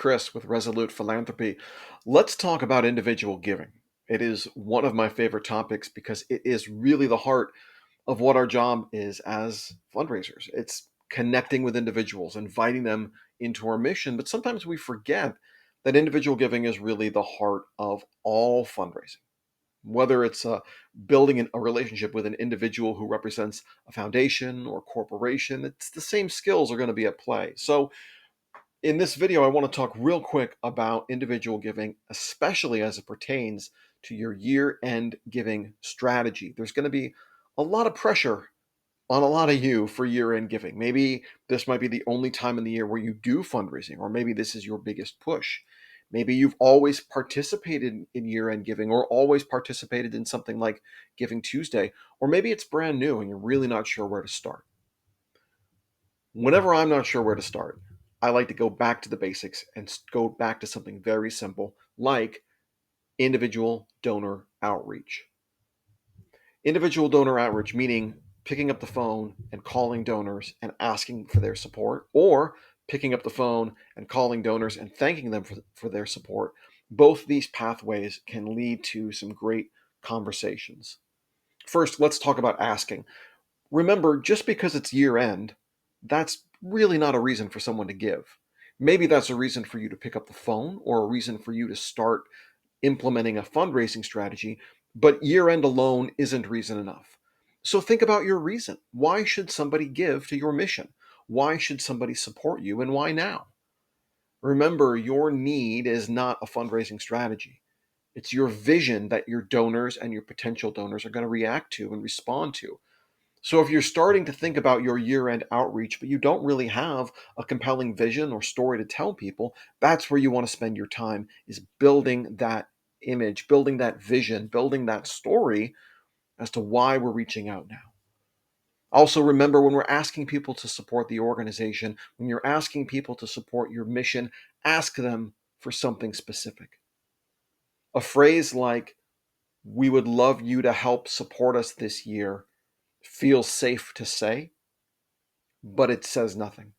Chris with Resolute Philanthropy. Let's talk about individual giving. It is one of my favorite topics because it is really the heart of what our job is as fundraisers. It's connecting with individuals, inviting them into our mission. But sometimes we forget that individual giving is really the heart of all fundraising. Whether it's building a relationship with an individual who represents a foundation or corporation, it's the same skills are going to be at play. So in this video, I want to talk real quick about individual giving, especially as it pertains to your year-end giving strategy. There's going to be a lot of pressure on a lot of you for year-end giving. Maybe this might be the only time in the year where you do fundraising, or maybe this is your biggest push. Maybe you've always participated in year-end giving or always participated in something like Giving Tuesday, or maybe it's brand new and you're really not sure where to start. Whenever I'm not sure where to start, I like to go back to the basics and go back to something very simple like individual donor outreach. Individual donor outreach, meaning picking up the phone and calling donors and asking for their support, or picking up the phone and calling donors and thanking them for their support. Both these pathways can lead to some great conversations. First, let's talk about asking. Remember, just because it's year end, that's really not a reason for someone to give. Maybe that's a reason for you to pick up the phone or a reason for you to start implementing a fundraising strategy, but year end alone isn't reason enough. So think about your reason. Why should somebody give to your mission? Why should somebody support you and why now? Remember, your need is not a fundraising strategy. It's your vision that your donors and your potential donors are going to react to and respond to. So if you're starting to think about your year-end outreach, but you don't really have a compelling vision or story to tell people, that's where you want to spend your time, is building that image, building that vision, building that story as to why we're reaching out now. Also, remember when we're asking people to support the organization, when you're asking people to support your mission, ask them for something specific. A phrase like, "We would love you to help support us this year," feels safe to say, but it says nothing.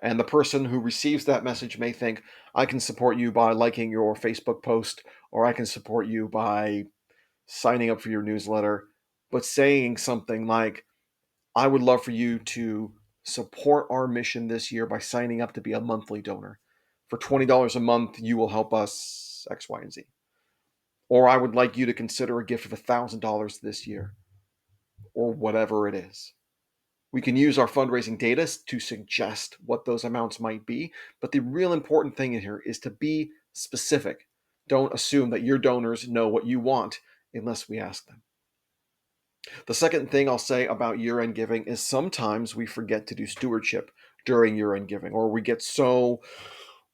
And the person who receives that message may think, I can support you by liking your Facebook post, or I can support you by signing up for your newsletter. But saying something like, I would love for you to support our mission this year by signing up to be a monthly donor. For $20 a month, you will help us X, Y, and Z. Or I would like you to consider a gift of $1,000 this year, or whatever it is. We can use our fundraising data to suggest what those amounts might be, but the real important thing in here is to be specific. Don't assume that your donors know what you want unless we ask them. The second thing I'll say about year-end giving is sometimes we forget to do stewardship during year-end giving, or we get so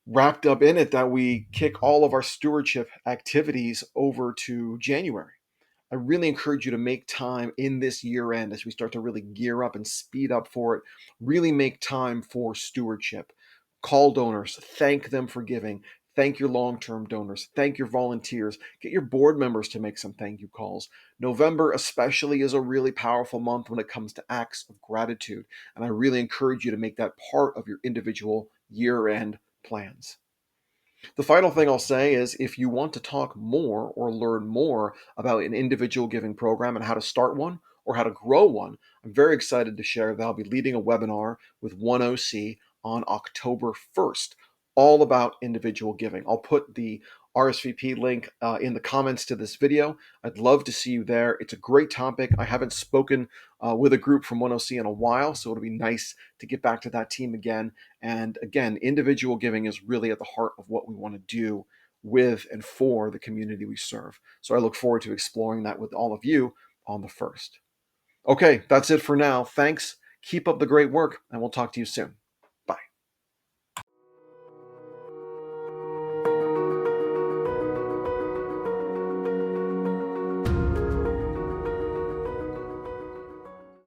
wrapped up in it that we kick all of our stewardship activities over to January. I really encourage you to make time in this year end as we start to really gear up and speed up for it. Really make time for stewardship. Call donors, thank them for giving. Thank your long term donors. Thank your volunteers. Get your board members to make some thank you calls. November, especially, is a really powerful month when it comes to acts of gratitude. And I really encourage you to make that part of your individual year end plans. The final thing I'll say is if you want to talk more or learn more about an individual giving program and how to start one or how to grow one, I'm very excited to share that I'll be leading a webinar with 1OC on October 1st, all about individual giving. I'll put the RSVP link in the comments to this video. I'd love to see you there. It's a great topic. I haven't spoken with a group from 1OC in a while, so it'll be nice to get back to that team again. And again, individual giving is really at the heart of what we want to do with and for the community we serve. So I look forward to exploring that with all of you on the 1st. Okay, that's it for now. Thanks. Keep up the great work, and we'll talk to you soon.